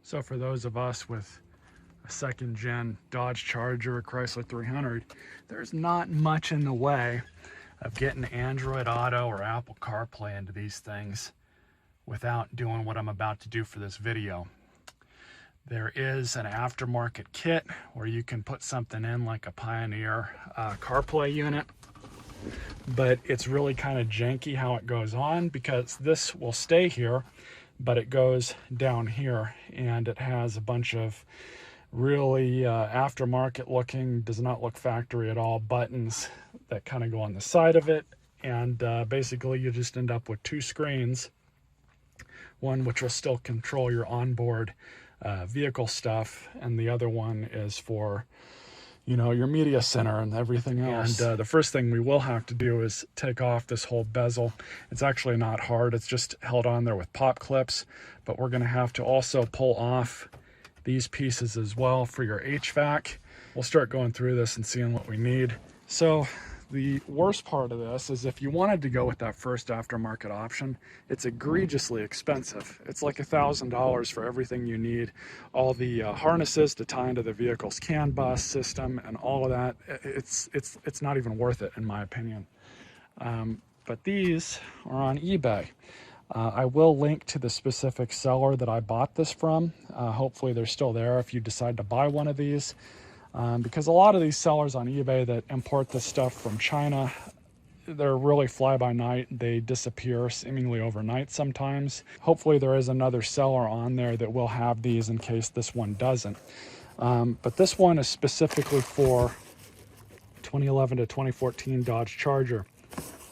So for those of us with a second gen Dodge Charger or Chrysler 300, there's not much in the way of getting Android Auto or Apple CarPlay into these things without doing what I'm about to do for this video. There is an aftermarket kit where you can put something in like a Pioneer CarPlay unit, but it's really kind of janky how it goes on because this will stay here, but it goes down here and it has a bunch of really aftermarket looking, does not look factory at all, buttons that kind of go on the side of it. And basically you just end up with two screens, one which will still control your onboard vehicle stuff, and the other one is for, you know, your media center and everything else. And the first thing we will have to do is take off this whole bezel. It's actually not hard, it's just held on there with pop clips, but we're going to have to also pull off these pieces as well for your HVAC. We'll start going through this and seeing what we need. So the worst part of this is if you wanted to go with that first aftermarket option, it's egregiously expensive. It's like $1,000 for everything you need. All the harnesses to tie into the vehicle's CAN bus system and all of that. It's not even worth it in my opinion. But these are on eBay. I will link to the specific seller that I bought this from. Hopefully they're still there if you decide to buy one of these. Because a lot of these sellers on eBay that import this stuff from China, they're really fly-by-night. They disappear seemingly overnight sometimes. Hopefully there is another seller on there that will have these in case this one doesn't. But this one is specifically for 2011 to 2014 Dodge Charger.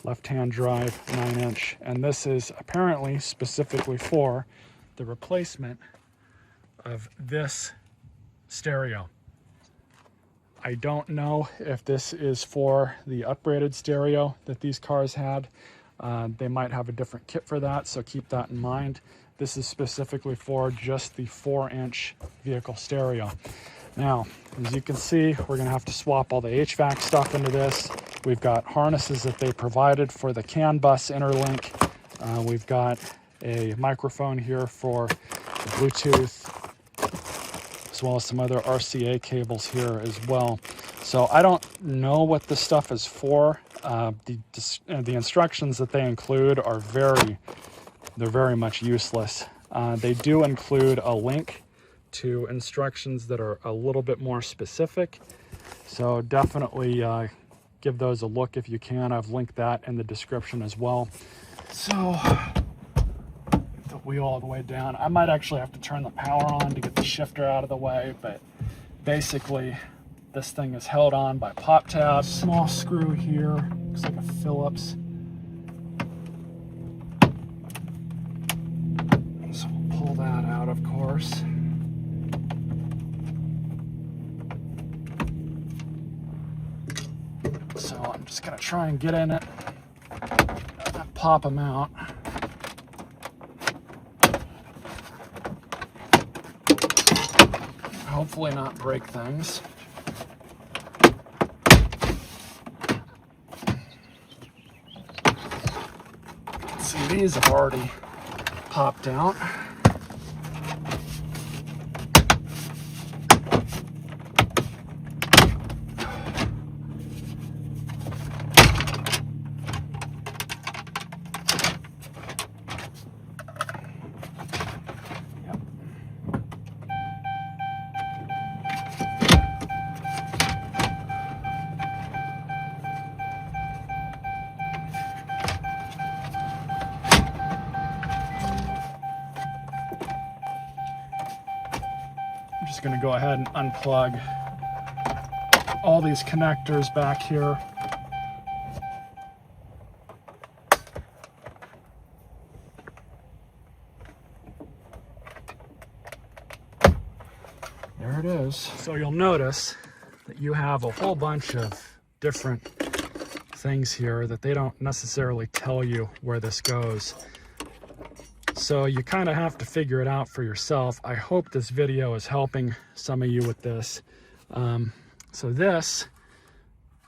Left-hand drive, 9-inch. And this is apparently specifically for the replacement of this stereo. I don't know if this is for the upgraded stereo that these cars had. They might have a different kit for that, so keep that in mind. This is specifically for just the 4-inch vehicle stereo. Now, as you can see, we're going to have to swap all the HVAC stuff into this. We've got harnesses that they provided for the CAN bus interlink. We've got a microphone here for the Bluetooth, as well as some other RCA cables here as well. So I don't know what this stuff is for. The instructions that they include are they're very much useless. They do include a link to instructions that are a little bit more specific. So definitely give those a look if you can. I've linked that in the description as well. So the wheel all the way down. I might actually have to turn the power on to get the shifter out of the way, but basically this thing is held on by pop tabs. Small screw here, looks like a Phillips. So we'll pull that out, of course. So I'm just gonna try and get in it, pop them out. Hopefully not break things. See, these have already popped out. I'm just going to go ahead and unplug all these connectors back here. There it is. So you'll notice that you have a whole bunch of different things here that they don't necessarily tell you where this goes. So you kind of have to figure it out for yourself. I hope this video is helping some of you with this. So this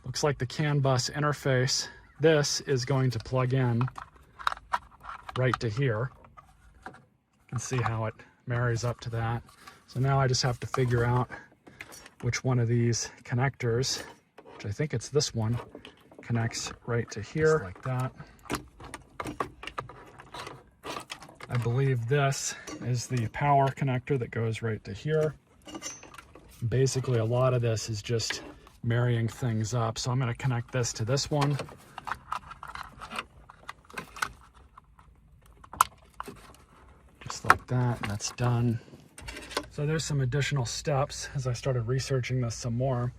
looks like the CAN bus interface. This is going to plug in right to here. You can see how it marries up to that. So now I just have to figure out which one of these connectors, which I think it's this one, connects right to here, just like that. I believe this is the power connector that goes right to here. Basically, a lot of this is just marrying things up. So I'm going to connect this to this one. Just like that, and that's done. So there's some additional steps as I started researching this some more.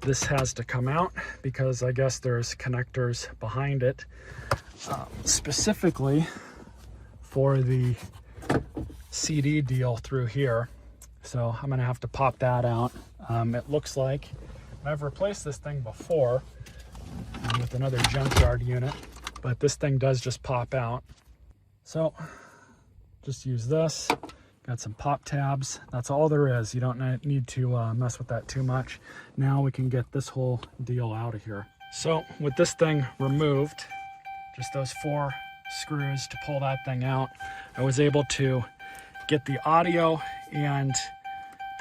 This has to come out because I guess there's connectors behind it, specifically for the CD deal through here. So I'm gonna have to pop that out. It looks like I've replaced this thing before with another junkyard unit, but this thing does just pop out. So just use this. Got some pop tabs. That's all there is. You don't need to mess with that too much. Now we can get this whole deal out of here. So with this thing removed, just those 4 screws to pull that thing out, I was able to get the audio and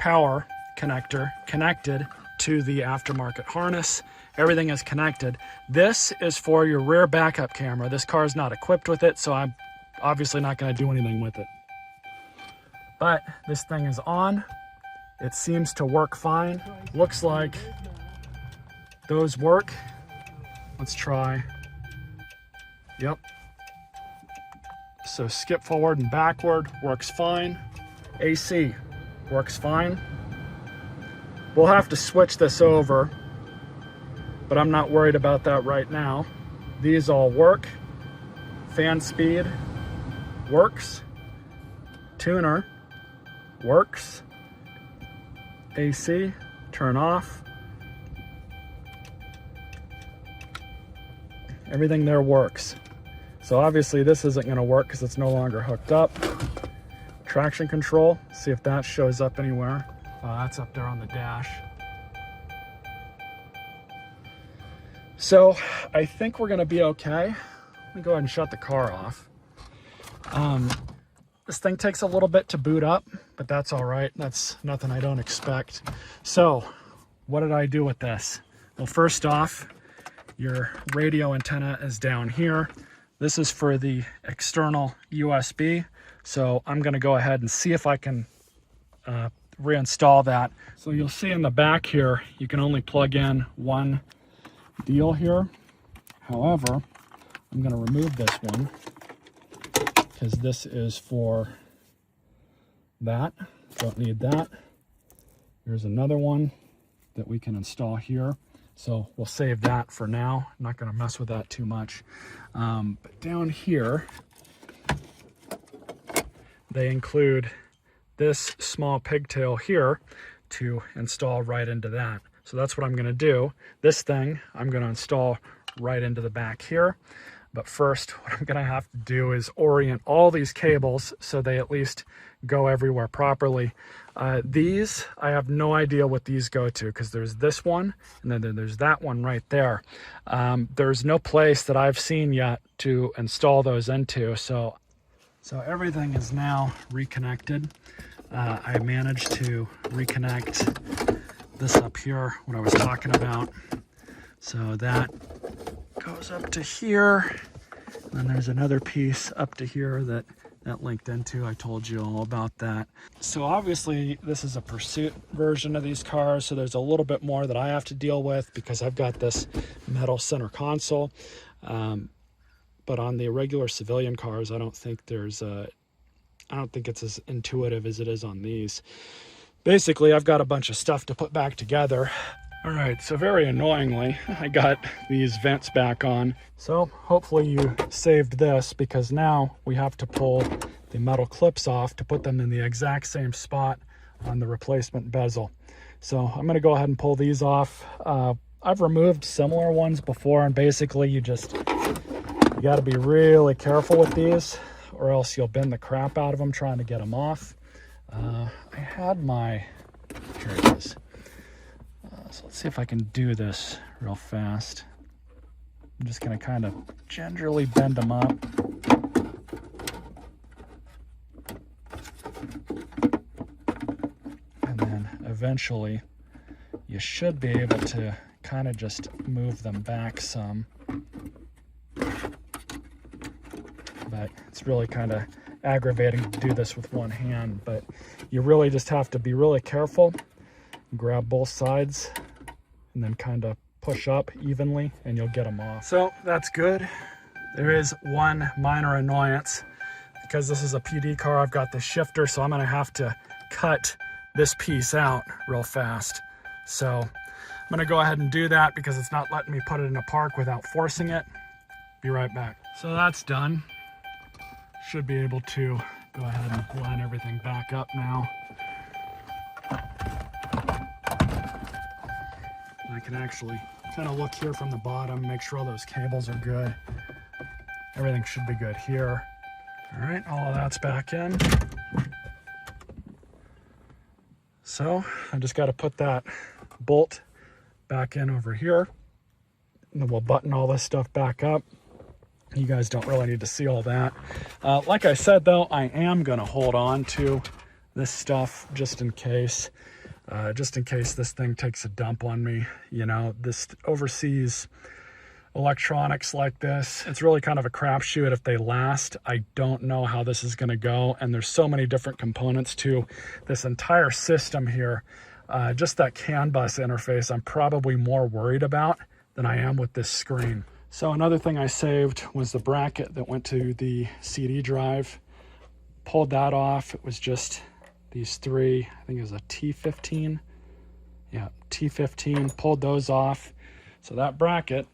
power connector connected to the aftermarket harness. Everything is connected. This is for your rear backup camera. This car is not equipped with it, so I'm obviously not going to do anything with it. But this thing is on. It seems to work fine. Looks like those work. Let's try. Yep. So skip forward and backward works fine. AC works fine. We'll have to switch this over, but I'm not worried about that right now. These all work. Fan speed works. Tuner works. AC, turn off. Everything there works. So obviously this isn't going to work because it's no longer hooked up. Traction control, see if that shows up anywhere. That's up there on the dash. So I think we're going to be okay. Let me go ahead and shut the car off. This thing takes a little bit to boot up, but that's all right. That's nothing I don't expect. So what did I do with this? Well, first off, your radio antenna is down here. This is for the external USB. So I'm gonna go ahead and see if I can reinstall that. So you'll see in the back here, you can only plug in one deal here. However, I'm gonna remove this one because this is for that. Don't need that. Here's another one that we can install here. So we'll save that for now. I'm not gonna mess with that too much. But down here, they include this small pigtail here to install right into that. So that's what I'm gonna do. This thing, I'm gonna install right into the back here. But first, what I'm gonna have to do is orient all these cables so they at least go everywhere properly. These, I have no idea what these go to because there's this one and then there's that one right there. There's no place that I've seen yet to install those into. So everything is now reconnected. I managed to reconnect this up here, what I was talking about. So that goes up to here. And then there's another piece up to here that linked into. I told you all about that. So obviously this is a pursuit version of these cars, so there's a little bit more that I have to deal with because I've got this metal center console. But on the regular civilian cars, I don't think it's as intuitive as it is on these. Basically, I've got a bunch of stuff to put back together. All right, so very annoyingly, I got these vents back on. So hopefully you saved this because now we have to pull the metal clips off to put them in the exact same spot on the replacement bezel. So I'm gonna go ahead and pull these off. I've removed similar ones before, and basically you gotta be really careful with these or else you'll bend the crap out of them trying to get them off. I had my, here it is. So let's see if I can do this real fast. I'm just gonna kind of gingerly bend them up. And then eventually you should be able to kind of just move them back some. But it's really kind of aggravating to do this with one hand, but you really just have to be really careful. Grab both sides and then kind of push up evenly and you'll get them off. So that's good. There is one minor annoyance. Because this is a PD car, I've got the shifter, so I'm gonna have to cut this piece out real fast. So I'm gonna go ahead and do that because it's not letting me put it in a park without forcing it. Be right back. So that's done. Should be able to go ahead and line everything back up now. I can actually kind of look here from the bottom, make sure all those cables are good. Everything should be good here. All right, all of that's back in. So I just got to put that bolt back in over here. And then we'll button all this stuff back up. You guys don't really need to see all that. Like I said, though, I am going to hold on to this stuff just in case this thing takes a dump on me. You know, this overseas electronics like this, it's really kind of a crapshoot if they last. I don't know how this is going to go, and there's so many different components to this entire system here. Just that CAN bus interface I'm probably more worried about than I am with this screen. So another thing I saved was the bracket that went to the CD drive. Pulled that off. It was just these three, I think it was a T15. Yeah, T15, pulled those off. So that bracket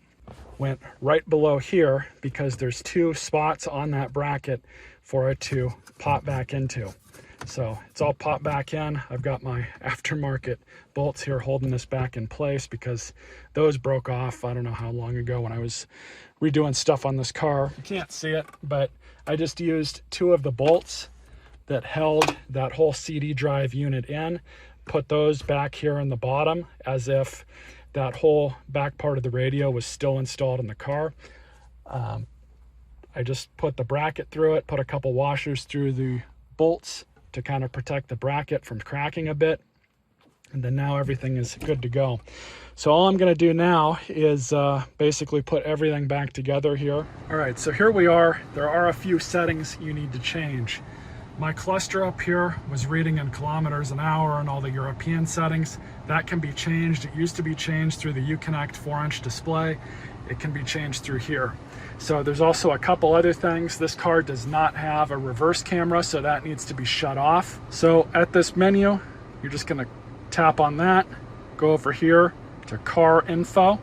went right below here because there's two spots on that bracket for it to pop back into. So it's all popped back in. I've got my aftermarket bolts here holding this back in place because those broke off I don't know how long ago when I was redoing stuff on this car. You can't see it, but I just used two of the bolts that held that whole CD drive unit in, put those back here in the bottom as if that whole back part of the radio was still installed in the car. I just put the bracket through it, put a couple washers through the bolts to kind of protect the bracket from cracking a bit. And then now everything is good to go. So all I'm gonna do now is basically put everything back together here. All right, so here we are. There are a few settings you need to change. My cluster up here was reading in kilometers an hour and all the European settings. That can be changed. It used to be changed through the Uconnect 4-inch display. It can be changed through here. So there's also a couple other things. This car does not have a reverse camera, so that needs to be shut off. So at this menu, you're just gonna tap on that, go over here to car info.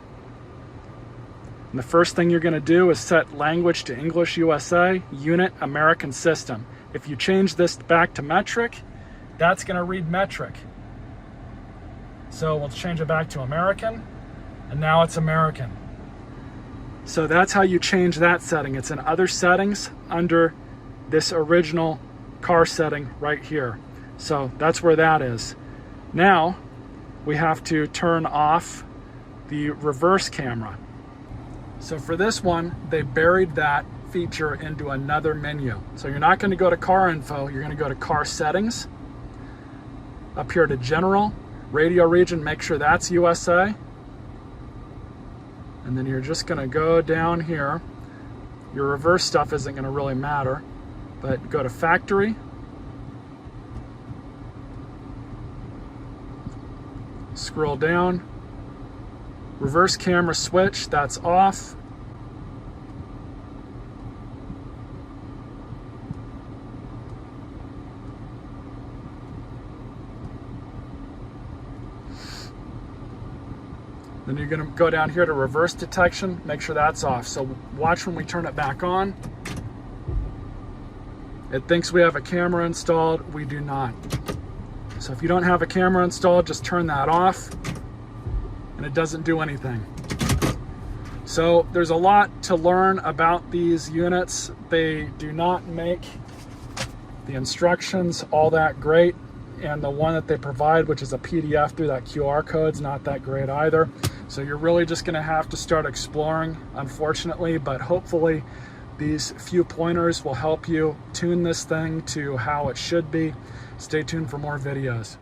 And the first thing you're gonna do is set language to English USA, unit American system. If you change this back to metric, that's gonna read metric. So we'll change it back to American, and now it's American. So that's how you change that setting. It's in other settings under this original car setting right here. So that's where that is. Now we have to turn off the reverse camera. So for this one, they buried that feature into another menu. So you're not going to go to car info, you're going to go to car settings, up here to general, radio region, make sure that's USA, and then you're just going to go down here. Your reverse stuff isn't going to really matter, but go to factory, scroll down, reverse camera switch, that's off. Then you're going to go down here to reverse detection, make sure that's off. So watch when we turn it back on. It thinks we have a camera installed, we do not. So if you don't have a camera installed, just turn that off and it doesn't do anything. So there's a lot to learn about these units. They do not make the instructions all that great. And the one that they provide, which is a PDF through that QR code, is not that great either. So you're really just gonna have to start exploring, unfortunately, but hopefully these few pointers will help you tune this thing to how it should be. Stay tuned for more videos.